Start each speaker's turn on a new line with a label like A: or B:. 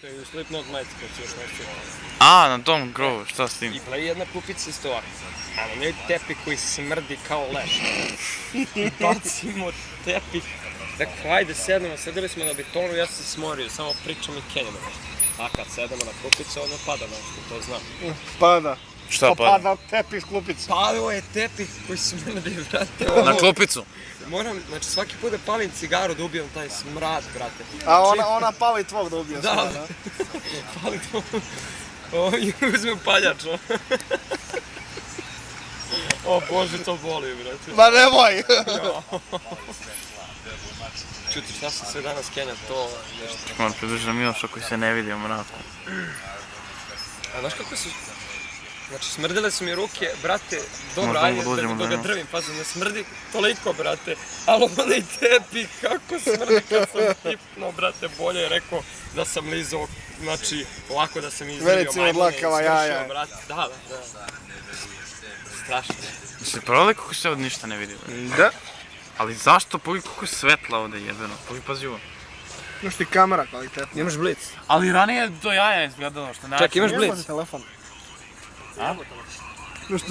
A: To je Slipknot majica koja se još nosio.
B: A, na tom grovu, šta s tim?
A: I bila je jedna kupica isto ovako. A na njoj tepih koji smrdi kao leš. I bacimo tepih. Dakle, hajde sedemo, sedeli smo na betonu, ja sam se smorio, samo pričam i kenjamo. A kad sedemo na kupicu, ono pada nešto, to znam.
C: Pada.
B: Šta
C: Pa pada tepih s klupice.
A: Padao je tepih koji smrdi, brate.
B: Na klupicu?
A: Moram, znači svaki put da palim cigaru da ubijem taj smrad, brate.
C: A ona pali tvog da ubije
A: Da,
C: smrad,
A: pali to. I uzmem paljač, no. O Bože, to boli, brate.
C: Ma nemoj!
A: Čuti, šta sam sve danas kenja, to nešto.
B: Moram približiti na Miloša koji se ne vidi u mraku.
A: A znaš kako su... Znači, smrdile su mi ruke, brate, dobro,
B: Možda
A: ajde,
B: dođemo
A: da
B: do
A: ga
B: njega.
A: drvim, pazi, ne smrdi toliko, brate, ali onaj tepih, kako smrdi kad sam tipno, brate, bolje je rekao da sam lizao, znači, ovako da sam izlio
C: Velici od
A: majmune i
C: lakava
A: skršio,
C: jaja.
A: brate, da. Strašno.
B: Jeste provali kako se ovdje ništa ne vidi?
C: Da?
B: Ali zašto? Pogledaj kako je svetla ovdje jebeno. Pogledaj, pazi ovo.
C: Imaš ti kamera kvalitetna.
A: Imaš blic?
B: Ali ranije do jaja je izgledalo što ne...
A: Čak, imaš blic?
C: Jebate telefon.
B: A?